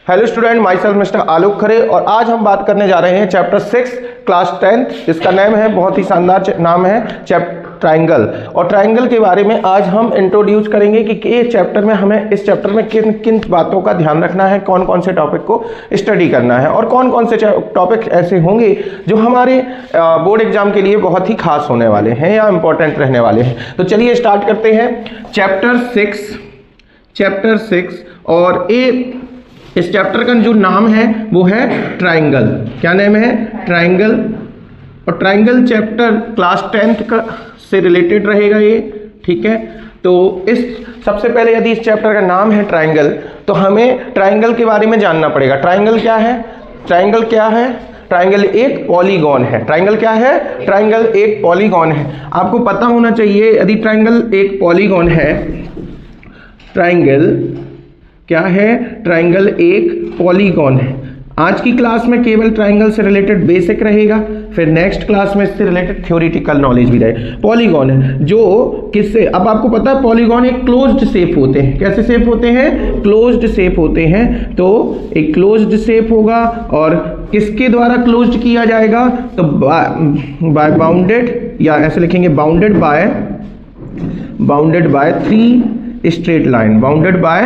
Hello student, myself mister Alok Khare और आज हम बात करने जा रहे हैं चैप्टर 6 क्लास 10th, जिसका नाम है, बहुत ही शानदार नाम है ट्राइंगल। और ट्राइंगल के बारे में आज हम इंट्रोड्यूस करेंगे कि ये चैप्टर में हमें इस चैप्टर में किन किन बातों का ध्यान रखना है, कौन कौन से टॉपिक को स्टडी करना है और कौन कौन से टॉपिक ऐसे होंगे जो हमारे बोर्ड एग्जाम के लिए बहुत ही खास होने वाले हैं या इंपॉर्टेंट रहने वाले हैं। तो चलिए स्टार्ट करते हैं चैप्टर 6 और इस चैप्टर का जो नाम है वो है ट्राइंगल। क्या नाम है? ट्राइंगल। और ट्राइंगल चैप्टर क्लास 10th का से रिलेटेड रहेगा ये, ठीक है। तो इस सबसे पहले यदि इस चैप्टर का नाम है ट्राइंगल तो हमें ट्राइंगल के बारे में जानना पड़ेगा। ट्राइंगल क्या है? ट्राइंगल एक पॉलीगॉन है। ट्राइंगल क्या है? ट्राइंगल एक पॉलीगॉन है। आपको पता होना चाहिए यदि ट्राइंगल एक पॉलीगॉन है, ट्राइंगल क्या है? ट्राइंगल एक पॉलीगॉन है। आज की क्लास में केवल ट्राइंगल से रिलेटेड बेसिक रहेगा, फिर नेक्स्ट क्लास में इससे रिलेटेड थ्योरेटिकल नॉलेज भी रहेगा। पॉलीगॉन है जो किससे, अब आपको पता है पॉलीगॉन एक क्लोज्ड शेप होते हैं। कैसे शेप होते हैं? क्लोज्ड शेप होते हैं। तो एक क्लोज्ड शेप होगा और किसके द्वारा क्लोज्ड किया जाएगा? तो बाय बाउंडेड, या ऐसे लिखेंगे bounded by 3 straight line. Bounded by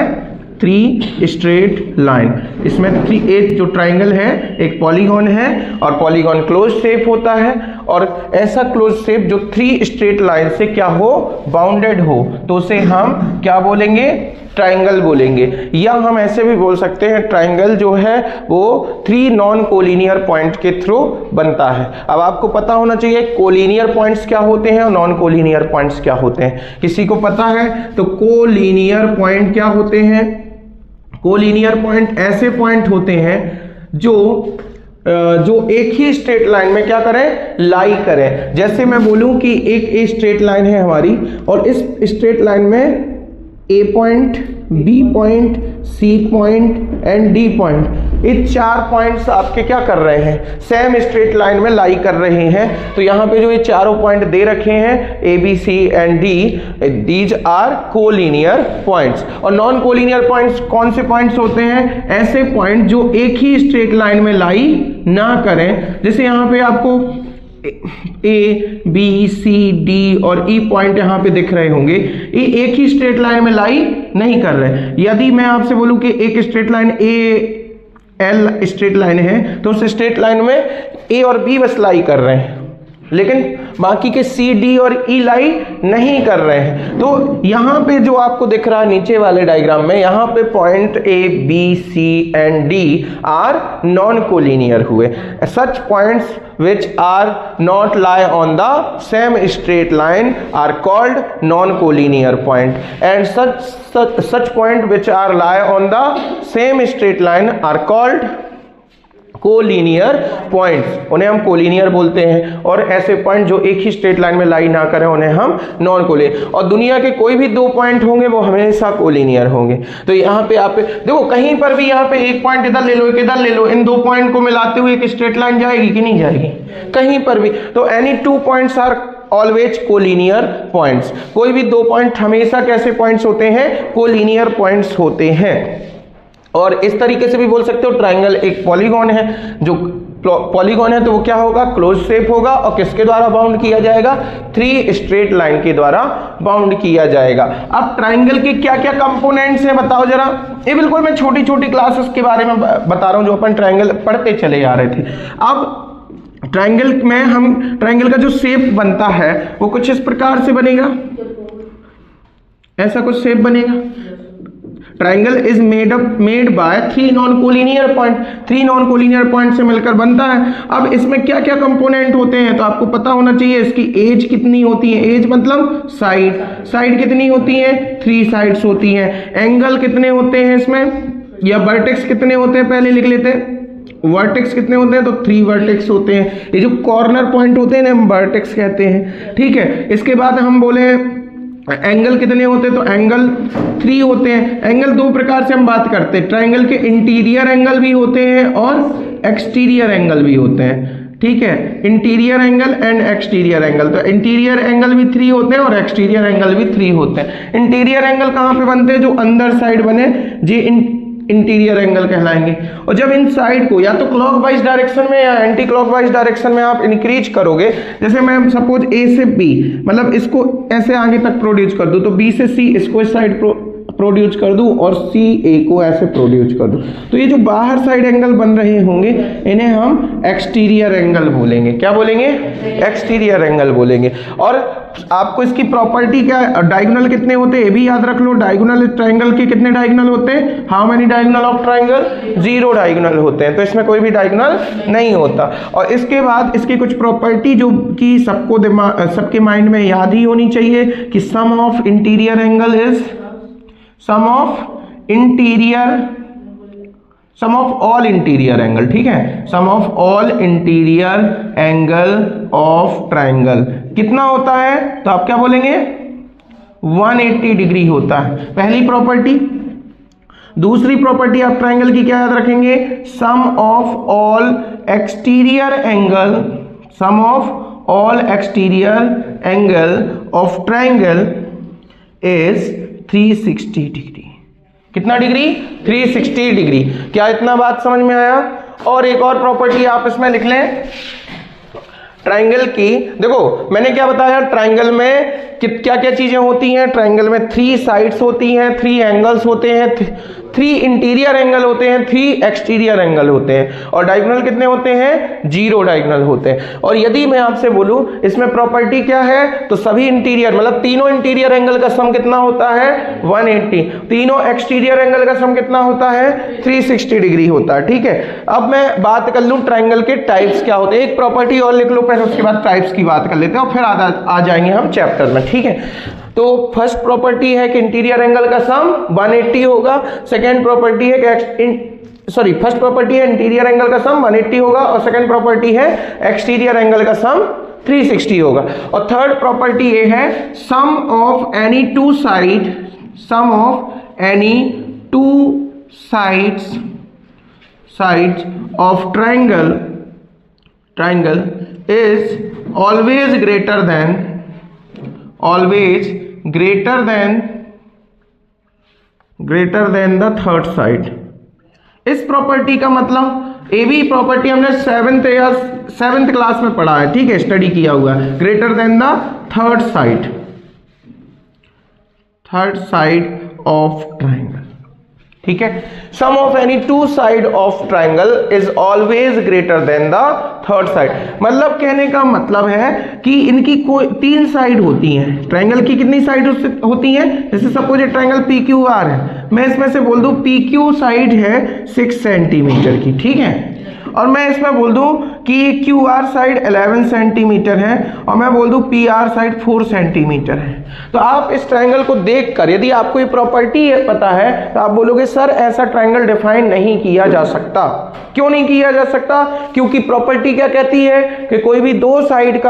3 straight line. इसमें एक जो ट्राइंगल है एक पॉलीगॉन है और पॉलीगॉन क्लोज शेप होता है और ऐसा क्लोज शेप जो 3 स्ट्रेट लाइन से क्या हो? बाउंडेड हो, तो उसे हम क्या बोलेंगे? ट्राइंगल बोलेंगे। या हम ऐसे भी बोल सकते हैं ट्राइंगल जो है वो 3 नॉन कोलिनियर पॉइंट के थ्रू बनता है। अब आपको पता होना चाहिए कोलिनियर पॉइंट्स क्या होते हैं और नॉन कोलिनियर पॉइंट्स क्या होते हैं। किसी को पता है तो कोलिनियर पॉइंट क्या होते हैं? कोलिनियर पॉइंट ऐसे पॉइंट होते हैं जो एक ही स्ट्रेट लाइन में क्या करें? लाई करें। जैसे मैं बोलूं कि एक स्ट्रेट लाइन है हमारी और इस स्ट्रेट लाइन में A point, B point, C point and D point, ये 4 पॉइंट्स आपके क्या कर रहे हैं? सेम स्ट्रेट लाइन में लाई कर रहे हैं। तो यहाँ पे जो ये चारों पॉइंट दे रखे हैं A B C and D, these are collinear points. और नॉन कोलिनियर पॉइंट्स कौन से पॉइंट्स होते हैं? ऐसे पॉइंट जो एक ही स्ट्रेट लाइन में लाई ना करें। जैसे यहाँ पे आपको ए बी सी डी और ई पॉइंट यहाँ पे दिख रहे होंगे, ये एक ही स्ट्रेट लाइन में लाई नहीं कर रहे। यदि मैं आपसे बोलूं कि एक straight line A L straight line है तो उस स्ट्रेट लाइन में ए और बी बस लाई कर रहे हैं, लेकिन बाकी के सी डी और ई लाई नहीं कर रहे हैं। तो यहाँ पे जो आपको दिख रहा है नीचे वाले डायग्राम में, यहाँ पे point A B C and D are non collinear हुए। Such points which are not lie on the same straight line are called non-collinear point, and such point which are lie on the same straight line are called collinear points. उन्हें हम collinear बोलते हैं। और ऐसे point जो एक ही straight line में लाई ना करें उन्हें हम नॉन कोलिनियर। और दुनिया के कोई भी 2 पॉइंट होंगे वो हमेशा कोलिनियर होंगे। तो यहाँ पे आप देखो कहीं पर भी यहाँ पे एक पॉइंट इधर ले लो, एक इधर ले लो, इन 2 पॉइंट को मिलाते हुए एक स्ट्रेट लाइन जाएगी कि नहीं जाएगी? कहीं पर भी। तो any 2 points are always collinear points. कोई भी 2 पॉइंट हमेशा कैसे पॉइंट्स होते हैं? कोलिनियर पॉइंट्स होते हैं। और इस तरीके से भी बोल सकते हो ट्राइंगल एक पॉलीगॉन है। जो पॉलीगॉन है तो वो क्या होगा? क्लोज शेप होगा और किसके द्वारा बाउंड किया जाएगा? 3 स्ट्रेट लाइन के द्वारा बाउंड किया जाएगा। अब ट्राइंगल के क्या क्या कंपोनेंट्स हैं बताओ जरा। ये बिल्कुल मैं छोटी छोटी क्लासेस के बारे में बता रहा हूं जो अपन ट्राइंगल पढ़ते चले आ रहे थे। अब ट्राइंगल में हम ट्राइंगल का जो शेप बनता है वो कुछ इस प्रकार से बनेगा, ऐसा कुछ शेप बनेगा। Triangle is made by 3 non collinear point. 3 non collinear point से मिलकर बनता है। अब इसमें क्या क्या कंपोनेंट होते हैं तो आपको पता होना चाहिए। इसकी एज कितनी होती है? एज मतलब साइड कितनी होती है? 3 साइड्स होती हैं। एंगल कितने होते हैं इसमें, या वर्टेक्स कितने होते हैं पहले लिख लेते हैं। वर्टेक्स कितने होते हैं? तो 3 वर्टेक्स होते हैं। ये जो कॉर्नर पॉइंट होते हैं ना हम वर्टेक्स कहते हैं, ठीक है। इसके बाद हम बोले एंगल कितने होते हैं? तो एंगल 3 होते हैं। एंगल 2 प्रकार से हम बात करते हैं। ट्राइंगल के इंटीरियर एंगल भी होते हैं और एक्सटीरियर एंगल भी होते हैं, ठीक है। Interior angle and exterior angle. तो इंटीरियर एंगल भी 3 होते हैं और एक्सटीरियर एंगल भी 3 होते हैं। इंटीरियर एंगल कहाँ पे बनते हैं? जो अंदर साइड बने, जी इंटीरियर एंगल कहलाएंगे। और जब इन साइड को या तो क्लॉकवाइज डायरेक्शन में या एंटी क्लॉकवाइज डायरेक्शन में आप इंक्रीज करोगे, जैसे मैं सपोज ए से बी, मतलब इसको ऐसे आगे तक प्रोड्यूस कर दूं, तो बी से सी इसको इस साइड प्रोड्यूस कर दूं और सी ए को ऐसे प्रोड्यूस कर दूं, तो ये जो बाहर साइड एंगल बन रहे होंगे इन्हें हम एक्सटीरियर एंगल बोलेंगे। क्या बोलेंगे? एक्सटीरियर एंगल बोलेंगे। और आपको इसकी प्रॉपर्टी क्या है, डायगोनल कितने होते हैं ये भी याद रख लो। डायगोनल ट्रायंगल के कितने डायगोनल होते हैं? How many diagonal of triangle? 0 diagonal होते हैं, तो इसमें कोई भी डायगोनल नहीं होता। और इसके बाद इसकी कुछ प्रॉपर्टी जो कि सबके माइंड में याद ही होनी चाहिए कि sum of interior angle is sum of all interior angle, ठीक है, sum of all interior angle of triangle कितना होता है? तो आप क्या बोलेंगे? 180 डिग्री होता है, पहली प्रॉपर्टी। दूसरी प्रॉपर्टी आप ट्रायंगल की क्या याद रखेंगे? Sum of all exterior angle, sum of all exterior angle of triangle is 360 degree. कितना डिग्री? 360 डिग्री। क्या इतना बात समझ में आया? और एक और प्रॉपर्टी आप इसमें लिख लें ट्रायंगल की। देखो मैंने क्या बताया, ट्रायंगल में क्या क्या चीजें होती हैं? ट्रायंगल में 3 साइड्स होती हैं, 3 एंगल्स होते हैं, 3 इंटीरियर एंगल होते हैं, 3 एक्सटीरियर एंगल होते हैं, और डायगोनल कितने होते हैं? 0 डायगोनल होते हैं। और यदि मैं आपसे बोलूं इसमें प्रॉपर्टी क्या है, तो सभी इंटीरियर मतलब तीनों इंटीरियर एंगल का सम कितना होता है? 180। तीनों एक्सटीरियर एंगल का सम कितना होता है? 360 डिग्री होता है, ठीक है। अब मैं बात कर लूं ट्रायंगल के टाइप्स क्या होते हैं। एक प्रॉपर्टी और लिख लो पहले, उसके बाद टाइप्स की बात कर लेते हैं और फिर आ जाएंगे हम चैप्टर में, ठीक है। तो फर्स्ट प्रॉपर्टी है कि इंटीरियर एंगल का सम 180 होगा। सेकेंड प्रॉपर्टी है कि फर्स्ट प्रॉपर्टी है इंटीरियर एंगल का सम 180 होगा, और सेकेंड प्रॉपर्टी है एक्सटीरियर एंगल का सम 360 होगा। और थर्ड प्रॉपर्टी ये है sum of any two side, sum of any two sides of triangle is always greater than the third side। इस प्रॉपर्टी का मतलब ए बी प्रॉपर्टी हमने 7th क्लास में पढ़ा है, ठीक है, स्टडी किया हुआ है। Greater than the third side of triangle, ठीक है। Sum of any two side of triangle is always greater than the third side. मतलब कहने का मतलब है कि इनकी कोई 3 साइड होती हैं। ट्रायंगल की कितनी साइड होती हैं? जैसे सपोज ये ट्रायंगल पी क्यू आर है, मैं इसमें से बोल दूं पी क्यू साइड है 6 सेंटीमीटर की, ठीक है, और मैं इसमें बोल दूं कि क्यू आर साइड 11 सेंटीमीटर है, और मैं बोल दूं पी आर साइड 4 सेंटीमीटर है। तो आप इस ट्रायंगल को देखकर यदि आपको ये प्रॉपर्टी पता है तो आप बोलोगे सर ऐसा ट्रायंगल डिफाइन नहीं किया जा सकता। क्यों नहीं किया जा सकता? क्योंकि प्रॉपर्टी क्या कहती है कि कोई भी 2 साइड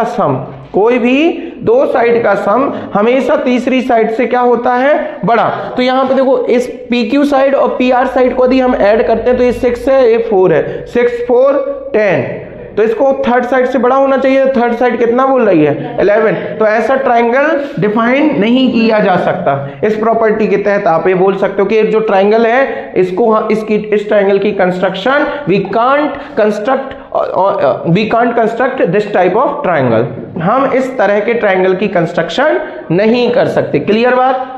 का सम हमेशा तीसरी साइड से क्या होता है? बड़ा। तो यहां पे देखो इस पी क्यू साइड और पी आर साइड को यदि हम ऐड करते हैं तो ये 6 है, ये 4 है, 6 4 10, तो इसको थर्ड साइड से बड़ा होना चाहिए। थर्ड साइड कितना बोल रही है? 11। तो ऐसा ट्रायंगल डिफाइन नहीं किया जा सकता। इस प्रॉपर्टी के तहत आप ये बोल सकते हो कि जो ट्रायंगल है इस ट्रायंगल की construction we can't construct this type of triangle. हम इस तरह के ट्रायंगल की कंस्ट्रक्शन नहीं कर सकते। क्लियर बात?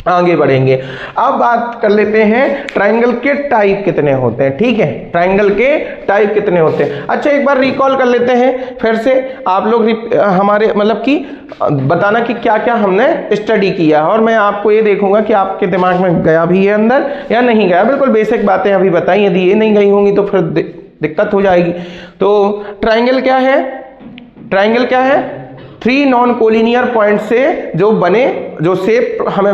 आगे बढ़ेंगे। अब बात कर लेते हैं ट्रायंगल के टाइप कितने होते हैं, ठीक है, ट्रायंगल के टाइप कितने होते हैं। अच्छा एक बार रिकॉल कर लेते हैं फिर से, आप लोग हमारे मतलब कि बताना कि क्या क्या हमने स्टडी किया, और मैं आपको ये देखूंगा कि आपके दिमाग में गया भी है अंदर या नहीं गया। बिल्कुल बेसिक बातें अभी बताई, यदि ये नहीं गई होंगी तो फिर दिक्कत हो जाएगी। तो ट्रायंगल क्या है? 3 नॉन कोलिनियर पॉइंट से जो शेप हमें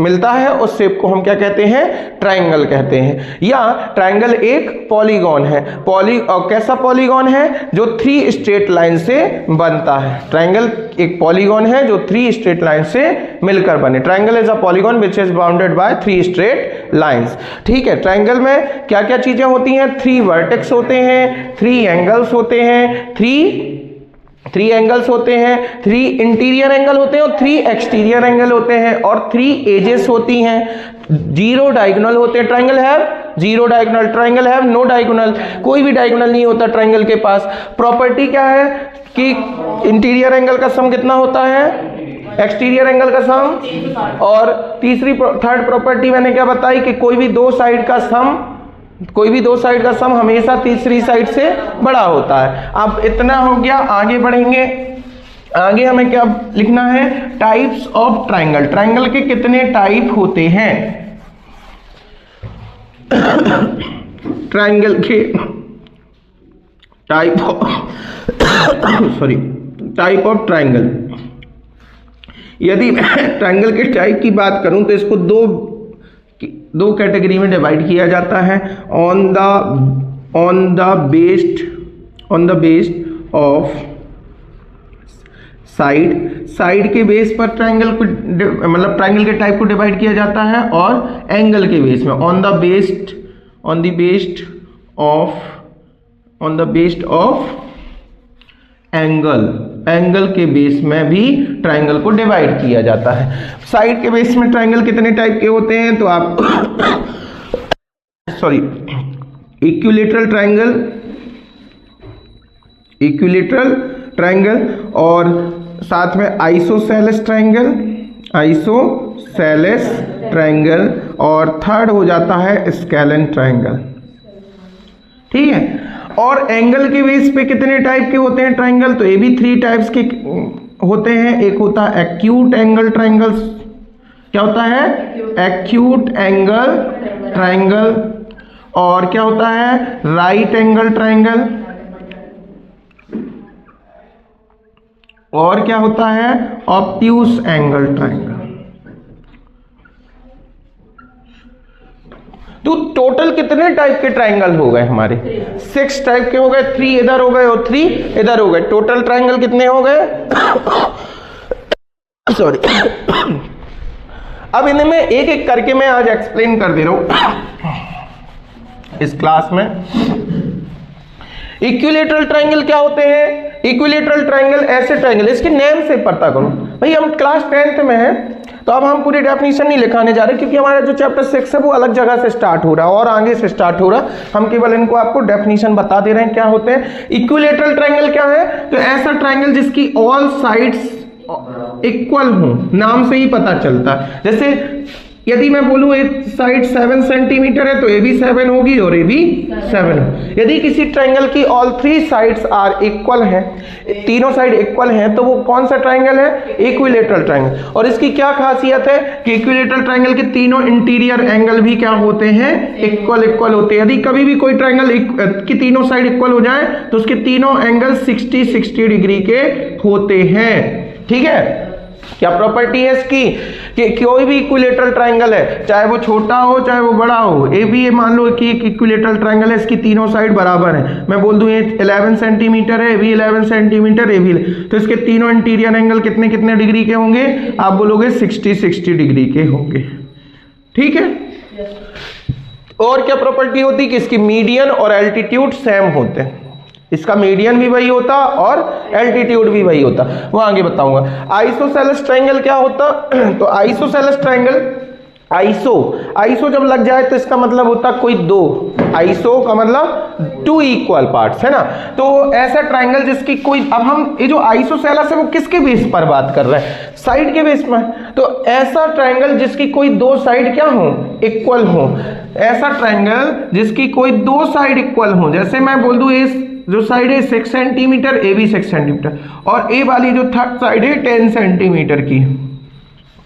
मिलता है उस शेप को हम क्या कहते हैं? ट्रायंगल कहते हैं। या ट्रायंगल एक पॉलीगॉन है। कैसा पॉलीगॉन है? जो 3 स्ट्रेट लाइन से बनता है। ट्रायंगल एक पॉलीगॉन है जो 3 स्ट्रेट लाइन से मिलकर बने। Triangle is a polygon which is bounded by 3 straight lines, ठीक है। ट्रायंगल में क्या क्या चीजें होती हैं? 3 वर्टेक्स होते हैं, 3 एंगल्स होते हैं, 3 3 एंगल्स होते हैं, 3 इंटीरियर एंगल होते हैं और 3 एक्सटीरियर एंगल होते हैं और 3 एजेस होती हैं। 0 डायगोनल होते हैं। Triangle have 0 diagonal, triangle have no diagonal, कोई भी डायगोनल नहीं होता ट्रायंगल के पास। प्रॉपर्टी क्या है कि इंटीरियर एंगल का सम कितना होता है, एक्सटीरियर एंगल का सम। और थर्ड प्रॉपर्टी मैंने क्या बताई कि कोई भी दो साइड का सम हमेशा तीसरी साइड से बड़ा होता है। अब इतना हो गया, आगे बढ़ेंगे। आगे हमें क्या लिखना है, टाइप्स ऑफ ट्रायंगल। ट्रायंगल के कितने टाइप होते हैं, ट्रायंगल के टाइप ऑफ ट्रायंगल। यदि मैं ट्रायंगल के टाइप की बात करूं तो इसको दो कैटेगरी में डिवाइड किया जाता है। On the based of side के बेस पर ट्रायंगल को मतलब ट्रायंगल के टाइप को डिवाइड किया जाता है, और एंगल के बेस में on the based of angle के बेस में भी ट्रायंगल को डिवाइड किया जाता है। साइड के बेस में ट्रायंगल कितने टाइप के होते हैं तो आप इक्विलैटरल ट्रायंगल और साथ में आइसोसेलेस ट्रायंगल और थर्ड हो जाता है स्केलेन ट्रायंगल। ठीक है। और एंगल के बेस पे कितने टाइप के होते हैं ट्रायंगल, तो ये भी 3 टाइप्स के होते हैं। एक होता है एक्यूट एंगल ट्रायंगल। क्या होता है, एक्यूट एंगल ट्रायंगल। और क्या होता है, राइट एंगल ट्रायंगल। और क्या होता है, ऑब्ट्यूस एंगल ट्रायंगल। तो टोटल कितने टाइप के ट्रायंगल हो गए हमारे, 6 टाइप के हो गए। 3 इधर हो गए और 3 इधर हो गए। टोटल ट्रायंगल कितने हो गए सॉरी। अब इन्हें मैं एक एक करके मैं आज एक्सप्लेन कर दे रहा हूं इस क्लास में। इक्विलैटरल ट्रायंगल क्या होते हैं, इक्विलैटरल ट्रायंगल ऐसे ट्रायंगल, इसके नेम से पता करो भाई। हम क्लास 10th में हैं तो अब हम पूरी डेफिनेशन नहीं लिखाने जा रहे, क्योंकि हमारा जो चैप्टर 6 है वो अलग जगह से स्टार्ट हो रहा है और आगे से स्टार्ट हो रहा है। हम केवल इनको आपको डेफिनेशन बता दे रहे हैं क्या होते हैं। इक्विलैटरल ट्रायंगल क्या है, तो ऐसा ट्रायंगल जिसकी ऑल साइड्स इक्वल हो, नाम से ही पता चलता है। जैसे यदि मैं बोलूं एक साइड 7 सेंटीमीटर है तो ये भी 7 होगी और ये भी 7 होगी। यदि किसी ट्रायंगल की ऑल 3 साइड्स आर इक्वल हैं, तीनों साइड इक्वल हैं, तो वो कौन सा ट्रायंगल है, इक्विलैटरल ट्रायंगल। और इसकी क्या खासियत है कि इक्विलैटरल ट्रायंगल के तीनों इंटीरियर एंगल भी क्या होते हैं, इक्वल होते हैं। यदि कभी भी कोई ट्रायंगल की तीनों साइड इक्वल हो जाए तो उसके तीनों एंगल 60 डिग्री के होते हैं। ठीक है। क्या प्रॉपर्टी है इसकी कि कोई भी इक्विलैटरल ट्रायंगल है, चाहे वो छोटा हो चाहे वो बड़ा हो, ये भी ये मान लो कि एक इक्विलैटरल ट्रायंगल है, इसकी तीनों साइड बराबर है। मैं बोल दूं ये 11 सेंटीमीटर है, ये भी 11 सेंटीमीटर, ये भी, तो इसके तीनों इंटीरियर एंगल कितने कितने डिग्री के होंगे, आप बोलोगे 60 डिग्री के होंगे। ठीक है। और क्या प्रॉपर्टी होती है कि इसकी मीडियन और एल्टीट्यूड सेम होते हैं। इसका मीडियन भी वही होता और एल्टीट्यूड भी वही होता, वो आगे बताऊंगा। आइसोसेलेस ट्रायंगल क्या होता, तो आइसोसेलेस ट्रायंगल, आइसो जब लग जाए तो इसका मतलब होता कोई दो, आइसो का मतलब 2 इक्वल पार्ट्स है ना। तो ऐसा ट्रायंगल जिसकी कोई, अब हम ये जो आइसोसेलेस है वो किसके बेस पर बात कर रहे हैं, साइड के बेस में। तो ऐसा ट्रायंगल जिसकी कोई 2 साइड क्या हो, इक्वल हो। ऐसा ट्रायंगल जिसकी कोई 2 साइड इक्वल हो, जैसे मैं बोल दूं इस जो साइड है 6 सेंटीमीटर, ए भी 6 सेंटीमीटर, और ए वाली जो थर्ड साइड है 10 सेंटीमीटर की।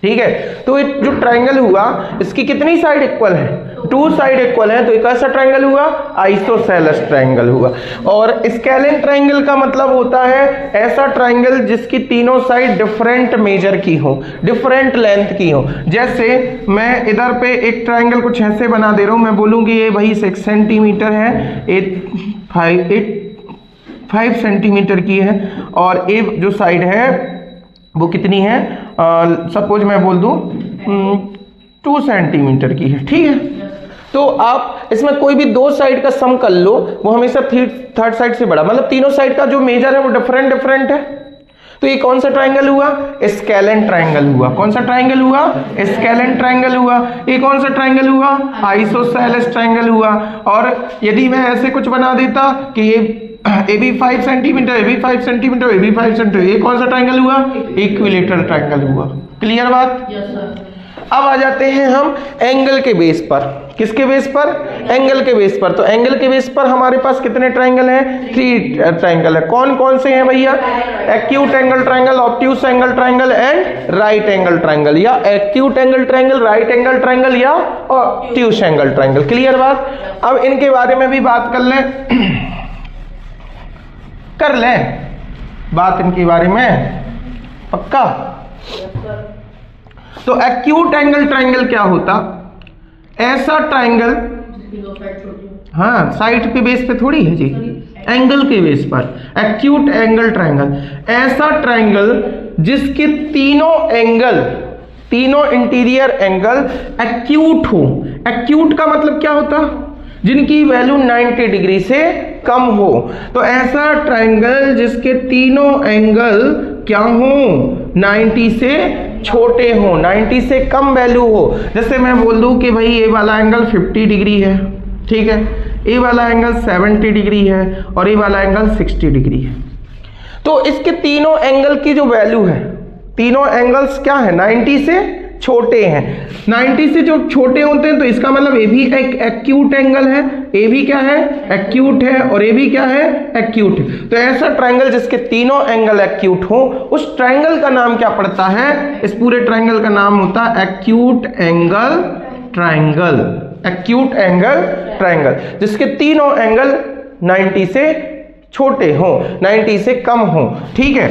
ठीक है। तो जो ट्रायंगल हुआ इसकी कितनी साइड इक्वल है, 2 साइड इक्वल है, तो एक ऐसा ट्रायंगल हुआ आइसोसेलेस ट्रायंगल हुआ। और स्केलेन ट्रायंगल का मतलब होता है ऐसा ट्रायंगल जिसकी तीनों साइड डिफरेंट मेजर की हो, डिफरेंट लेंथ की हो। जैसे मैं इधर पे एक ट्रायंगल कुछ ऐसे बना दे रहा हूं, मैं बोलूंगी ये भाई 6 सेंटीमीटर है, 5 सेंटीमीटर की है, और ए जो साइड है वो कितनी है, सपोज मैं बोल दूं 2 सेंटीमीटर की है। ठीक है। तो आप इसमें कोई भी दो साइड का सम कर लो, वो हमेशा थर्ड साइड से बड़ा, मतलब तीनों साइड का जो मेजर है वो डिफरेंट है। तो ये कौन सा ट्राइंगल हुआ? स्केलेन ट्राइंगल हुआ। कौन सा ट्राइंगल हुआ? स्केलेन ट्राइंगल हुआ। ये कौन सा ट्राइंगल हुआ? आइसोसेलेस ट्राइंगल हुआ। और यदि मैं ऐसे कुछ बना देता कि ये A B 5 centimetre, A B 5 centimetre, A B 5 centimetre, ये कौन सा ट्राइंगल हुआ? इक्विलेटरल ट्राइंगल हुआ। क्लियर बात? Yes sir. अब आ जाते हैं हम एंगल के बेस पर। किसके बेस पर? एंगल के बेस पर। तो एंगल के बेस पर हमारे पास कितने ट्राइंगल हैं? 3 ट्राइंगल है। कौन कौन से हैं भैया? Acute angle triangle, obtuse angle triangle and right angle triangle, या acute angle triangle, right angle triangle या ऑब्ट्यूस एंगल ट्राइंगल। क्लियर बात? अब इनके बारे में भी बात कर लें बात इनके बारे में, पक्का? तो एक्यूट एंगल ट्राइंगल क्या होता? ऐसा ट्राइंगल, हाँ साइड पे बेस पे थोड़ी है जी, एंगल के बेस पर। एक्यूट एंगल ट्राइंगल, ऐसा ट्राइंगल जिसके तीनों इंटीरियर एंगल एक्यूट हो। एक्यूट का मतलब क्या होता? जिनकी वैल्यू 90 डिग्री से कम हो। तो ऐसा ट्राइंगल जिसके तीनों एंगल क्या हो? 90 से छोटे हो, 90 से कम वैल्यू हो। जैसे मैं बोल दूं कि भाई ये वाला एंगल 50 डिग्री है, ठीक है, ये वाला एंगल 70 डिग्री है और ये वाला एंगल 60 डिग्री है। तो इसके तीनों एंगल की जो वैल्यू है, तीनों एंगल्स क्या है? 90 से छोटे हैं। 90 से जो छोटे होते हैं तो इसका मतलब ये भी एक एक्यूट एंगल है, ये भी क्या है? एक्यूट है, और ये भी क्या है? एक्यूट है। तो ऐसा ट्राइंगल जिसके तीनों एंगल एक्यूट हो, उस ट्राइंगल का नाम क्या पड़ता है? इस पूरे ट्राइंगल का नाम होता है acute angle triangle. Acute angle triangle जिसके तीनों एंगल 90 से छोटे हो, 90 से कम हो। ठीक है।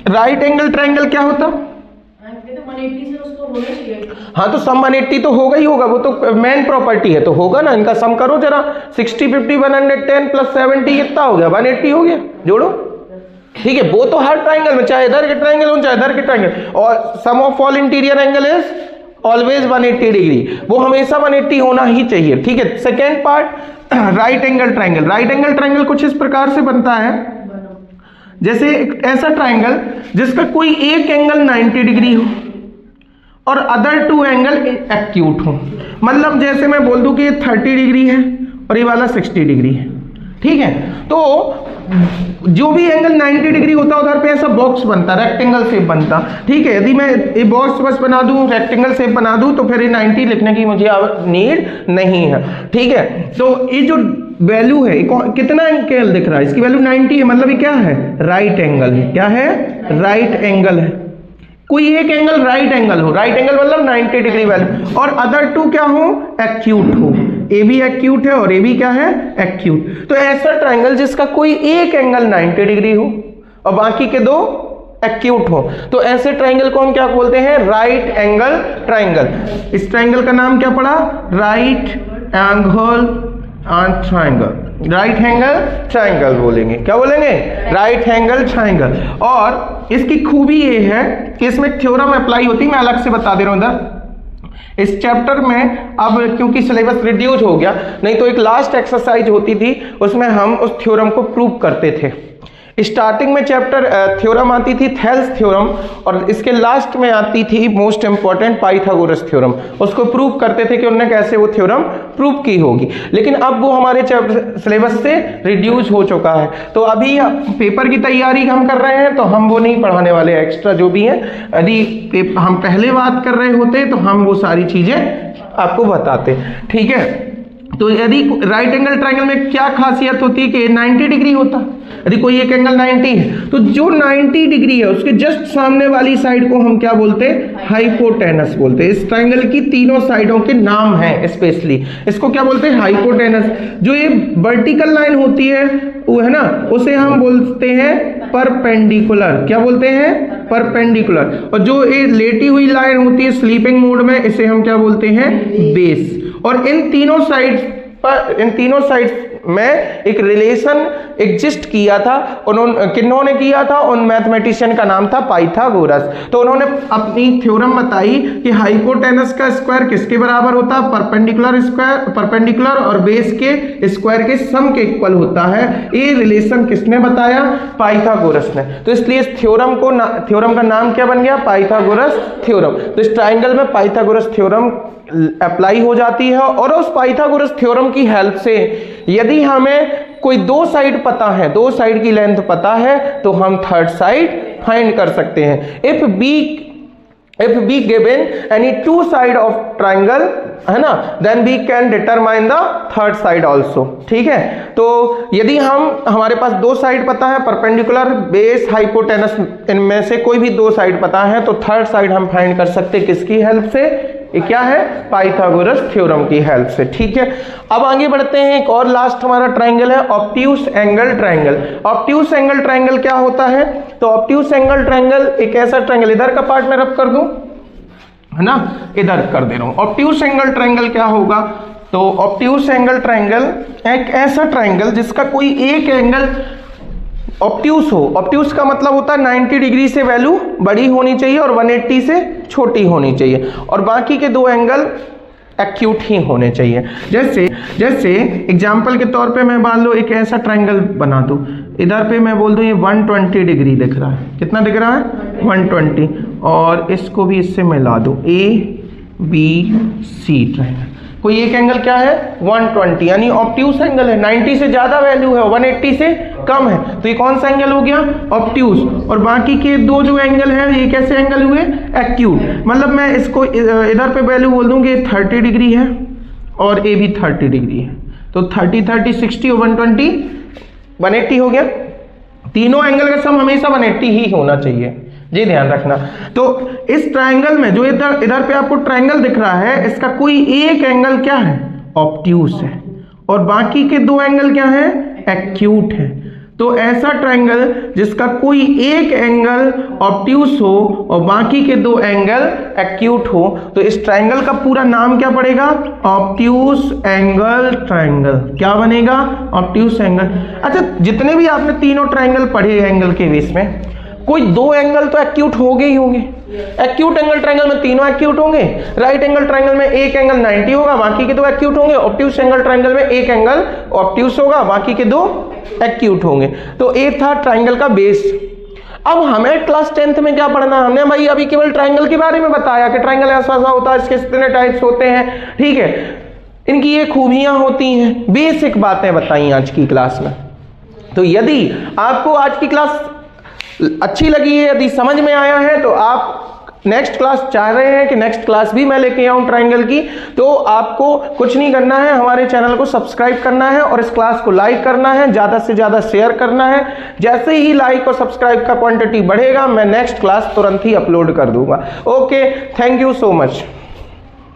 राइट एंगल ट्राइंगल क्या होता? हाँ तो सम 180 तो होगा ही होगा, वो तो मेन प्रॉपर्टी है तो होगा ना। इनका सम करो जरा, 60 50 110 प्लस 70 कितना हो गया? 180 हो गया, जोड़ो। ठीक है, वो तो हर ट्राइंगल में, चाहे इधर के ट्राइंगल हो चाहे इधर के ट्राइंगल, और sum of all interior angle is always 180 degree, वो हमेशा 180 होना ही चाहिए। ठीक है। Second part, right angle triangle. Right angle triangle कुछ इस प्रकार से बनता है, जैसे एक ऐसा ट्राइंगल जिसका कोई एक एंगल 90 डिग्री हो और अदर 2 एंगल एक्यूट हो। मतलब जैसे मैं बोल दूं कि ये 30 डिग्री है और ये वाला 60 डिग्री है। ठीक है। तो जो भी एंगल 90 डिग्री होता उधर पे ऐसा बॉक्स बनता, रेक्टेंगल शेप बनता। ठीक है। यदि मैं ये बॉक्स बस बना दूं, रेक्टेंगल शेप बना दूं, तो फिर ये 90 लिखने की मुझे नीड नहीं है। ठीक है। तो ये जो वैल्यू है, कितना एंगल दिख रहा है? इसकी वैल्यू 90 है, मतलब ये क्या है? राइट एंगल है। क्या है? राइट एंगल है। कोई एक एंगल राइट एंगल हो, राइट एंगल मतलब 90 डिग्री वैल्यू, और अदर 2 क्या हो? एक्यूट हो। ए भी एक्यूट है और ए भी क्या है? एक्यूट। तो ऐसा ट्राइंगल जिसका कोई एक एंगल 90 डिग्री हो और बाकी के 2 एक्यूट हो, तो ऐसे ट्राइंगल को हम क्या बोलते हैं? Right angle triangle. इस ट्राइंगल का नाम क्या पड़ा? Right angle triangle. Right angle triangle बोलेंगे। क्या बोलेंगे? Right angle triangle. और इसकी खूबी ये है कि इसमें थ्योरम अप्लाई होती है, मैं अलग से बता दे रहा हूं इधर इस चैप्टर में। अब क्योंकि सिलेबस रिड्यूस हो गया, नहीं तो एक लास्ट एक्सरसाइज होती थी, उसमें हम उस थ्योरम को प्रूव करते थे। स्टार्टिंग में चैप्टर थ्योरम आती थी थेल्स थ्योरम, और इसके लास्ट में आती थी मोस्ट इंपॉर्टेंट पाइथागोरस थ्योरम। उसको प्रूव करते थे कि उन्होंने कैसे वो थ्योरम प्रूव की होगी। लेकिन अब वो हमारे सिलेबस से रिड्यूस हो चुका है, तो अभी पेपर की तैयारी हम कर रहे हैं, तो हम वो नहीं पढ़ाने वाले एक्स्ट्रा जो भी है। यदि हम पहले बात कर रहे होते तो हम वो सारी चीजें आपको बताते। ठीक है। तो यदि राइट एंगल ट्राइंगल में क्या खासियत होती है कि 90 डिग्री होता। यदि कोई एक एंगल 90 है, तो जो 90 डिग्री है उसके जस्ट सामने वाली साइड को हम क्या बोलते हैं? हाइपोटेनस बोलते हैं। इस ट्राइंगल की तीनों साइडों के नाम हैं स्पेशली, इसको क्या बोलते हैं? हाइपोटेनस। जो ये वर्टिकल लाइन होती है वो है ना, उसे हम बोलते हैं परपेंडिकुलर। क्या बोलते हैं? परपेंडिकुलर। और जो ये लेटी हुई लाइन होती है स्लीपिंग मोड में, इसे हम क्या बोलते हैं? बेस। और इन तीनों साइड्स में एक रिलेशन एग्जिस्ट किया था। किन्होंने किया था? उन मैथमेटिशियन का नाम था पाइथागोरस। तो उन्होंने अपनी थ्योरम बताई कि हाइपोटेनस का स्क्वायर किसके बराबर होता है? परपेंडिकुलर और बेस के स्क्वायर के सम के इक्वल होता है। ये रिलेशन किसने बताया? पाइथागोरस ने। तो इसलिए इस थ्योरम का नाम क्या बन गया? Pythagoras theorem. तो इस ट्राइंगल में पाइथागोरस थ्योरम अप्लाई हो जाती है और उस पाइथागोरस थ्योरम की हेल्प से यदि हमें कोई दो साइड पता है, दो साइड की लेंथ पता है, तो हम थर्ड साइड फाइंड कर सकते हैं। If be given any two side of triangle, है ना, then we can determine the third side also. ठीक है, तो यदि हमारे पास दो साइड पता है, परपेंडिकुलर, बेस, हाइपोटेनस, इनमें से कोई भी दो साइड पता है, तो थर्ड साइड हम फाइंड कर सकते हैं किसकी हेल्प से? ये क्या है? पाइथागोरस थ्योरम की हेल्प से। ठीक है, अब आगे बढ़ते हैं। एक और लास्ट हमारा ट्राइंगल है obtuse angle triangle. Obtuse angle triangle क्या होता है? तो ऑब्ट्यूस एंगल ट्राइंगल एक ऐसा ट्राइंगल, इधर का पार्ट में रब कर दूं, है ना, इधर कर दे रहा हूं। ऑब्ट्यूस एंगल ट्राइंगल क्या होगा? तो ऑब्ट्यूस एंगल ट्राइंगल एक ऐसा ट्राइंगल जिसका कोई एक एंगल ऑब्ट्यूस हो। ऑब्ट्यूस का मतलब होता है 90 डिग्री से वैल्यू बड़ी होनी चाहिए और 180 से छोटी होनी चाहिए, और बाकी के दो एंगल एक्यूट ही होने चाहिए। जैसे एग्जाम्पल के तौर पे मैं मान लो एक ऐसा ट्राइंगल बना दूं, इधर पे मैं बोल दूं ये 120 डिग्री दिख रहा है। कितना दिख रहा है? 120, और इसको भी इससे मिला दूं, ABC ट्राइंगल। कोई एक एंगल क्या है? 120, यानी ऑब्ट्यूस एंगल है। 90 से ज्यादा वैल्यू है, 180 से कम है, तो ये कौन सा एंगल हो गया? ऑब्ट्यूस। और बाकी के दो जो एंगल है ये कैसे एंगल हुए? एक्यूट। मतलब मैं इसको इधर पे वैल्यू बोल दूंगी 30 डिग्री है और ये भी 30 डिग्री है, तो 30 60 और 120 180 हो गया। तीनों एंगल का सम हमेशा 180 ही होना चाहिए, जी ध्यान रखना। तो इस ट्राइंगल में जो इधर पे आपको ट्राइंगल दिख रहा है, इसका कोई एक एंगल क्या है? ऑब्ट्यूस है, और बाकी के दो एंगल क्या है? एक्यूट है। तो ऐसा ट्राइंगल जिसका कोई एक एंगल ऑब्ट्यूस हो और बाकी के दो एंगल एक्यूट हो, तो इस ट्राइंगल का पूरा नाम क्या पड़ेगा? Obtuse angle triangle. क्या बनेगा? Obtuse angle. अच्छा, जितने भी आपने तीनों ट्राइंगल पढ़े एंगल के बेस में, कोई दो एंगल तो एक्यूट होंगे ही होंगे। एक्यूट एंगल ट्राइंगल में तीनों एक्यूट होंगे। राइट एंगल ट्राइंगल में एक एंगल 90 होगा, बाकी के दो एक्यूट होंगे। ऑब्ट्यूस एंगल ट्राइंगल में एक एंगल ऑब्ट्यूस होगा, बाकी के दो एक्यूट होंगे। तो ये था ट्राइंगल का बेस। अब हमें क्लास 10th में क्या पढ़ना? हमने भाई अभी केवल ट्राइंगल के बारे में बताया कि ट्राइंगल ऐसा ऐसा होता है, इसके इतने टाइप्स होते हैं, ठीक है, इनकी ये खूबियां होती हैं, बेसिक बातें बताई आज की क्लास में। तो यदि आपको आज की क्लास अच्छी लगी है, यदि समझ में आया है, तो आप नेक्स्ट क्लास चाह रहे हैं कि नेक्स्ट क्लास भी मैं लेके आऊं ट्राइंगल की, तो आपको कुछ नहीं करना है, हमारे चैनल को सब्सक्राइब करना है और इस क्लास को लाइक करना है, ज़्यादा से ज़्यादा शेयर करना है। जैसे ही लाइक और सब्सक्राइब का क्वांटिटी बढ़ेगा, मैं नेक्स्ट क्लास तुरंत ही अपलोड कर दूंगा। Okay, thank you so much.